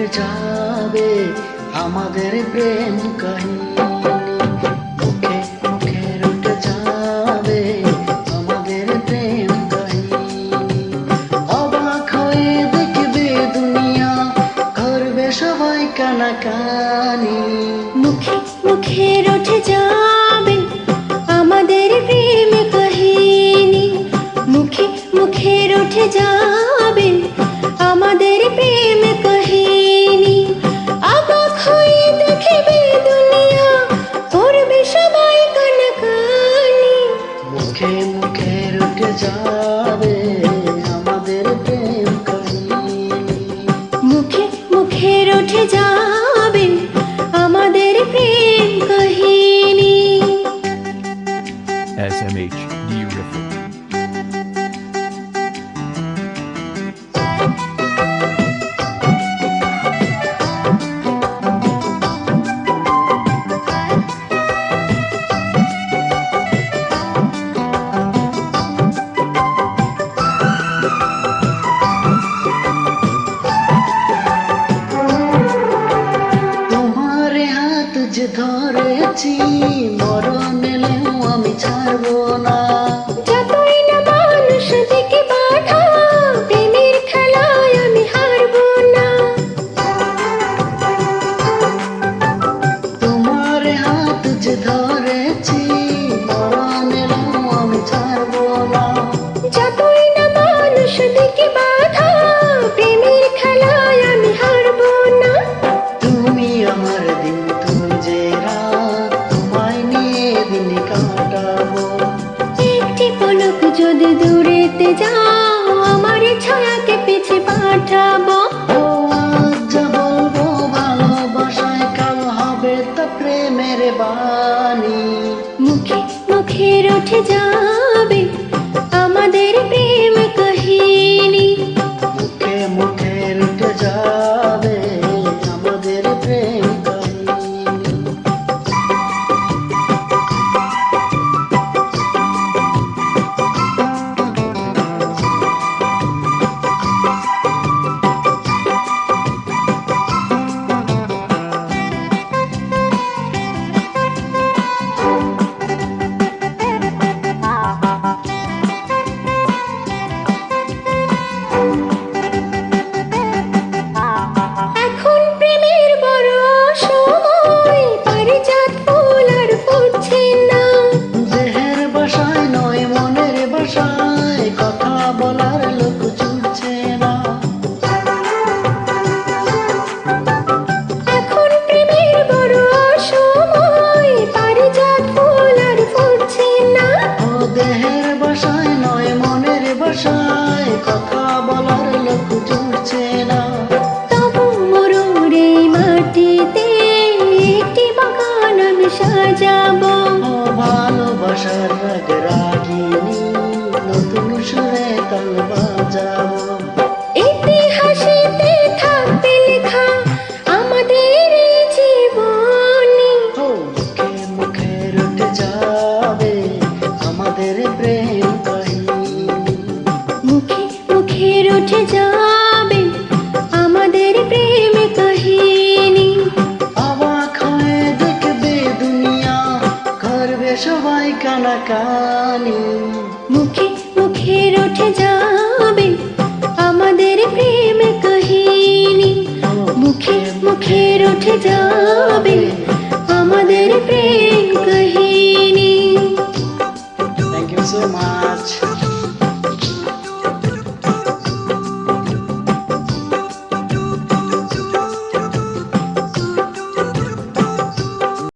উঠে যাবে আমাদের প্রেম কাহিনী। মুখে মুখে উঠে যাবে আমাদের প্রেম কাহিনী। অবাক হয়ে দেখবে দুনিয়া, করবে সবাই কানাকানি। মুখে মুখে উঠে যাবে আমাদের প্রেম কাহিনী। মুখে মুখে উঠে যাবে আমাদের প্রেম কাহিনী। অবাক হয়ে দেখবে দুনিয়া, করবে সবাই কানাকানি। মুখে মুখে উঠে যাবে আমাদের প্রেম কাহিনী। মুখে মুখে উঠে যাবে আমাদের প্রেম কাহিনী। SMH Beautiful. তোমারে হাত যে ধরেছি, মরণ এলেও আমি ছাড়বো না। যতই না মানুষ দিকে বাধা, প্রেমের খেলায় আমি হারবো না। তোমারে হাত যে ধরেছি, মরণ এলেও আমি ছাড়বো না। যতই না মানুষ দিকে বাধা, প্রেমের খেলায় আমি হারবো না। তুমি আমার দিন, তুমি যে রাত, তোমায় নিয়ে দিন কাটাবো। একটি পলক যদি দূরেতে যাও, আমার ছায়াকে পিছে পাঠাবো। ও আজ যা বলবো ভালোবাসায়, কাল হবে তা প্রেমের বাণী। মুখে মুখে উঠে যাবে আমাদের প্রেম কাহিনী। মুখে মুখে উঠে যাবে আমাদের প্রেম কাহিনী। এখন প্রেমের বড় সময়, পারিজাত ফুল আর ফুটছে না। দেহের বাসায় নয় মনের বাসায়, কথা বলার লোক জুটছে না। এখন প্রেমের বড় সময়, পারিজাত ফুল আর ফুটছে না। ও দেহের বাসায় নয় মনের বাসায়, কথা বলার লোক জুটছে না। তবু মরুর এই মাটিতে একটি বাগান আমি সাজাবো। ও ভালোবাসার রাগ রাগিনী, নতুন সুরে তাল বাজাবো। ইতিহাসেতে থাকবে লেখা আমাদের এই জীবনী। ও মুখে মুখে উঠে যাবে আমাদের প্রেম কাহিনী। মুখে মুখে উঠে যাবে আমাদের প্রেম কাহিনী। অবাক হয়ে দেখবে দুনিয়া, করবে সবাই কানাকানি। মুখে মুখে উঠে যাবে আমাদের প্রেম কাহিনী। মুখে মুখে উঠে যাবে আমাদের প্রেম কাহিনী।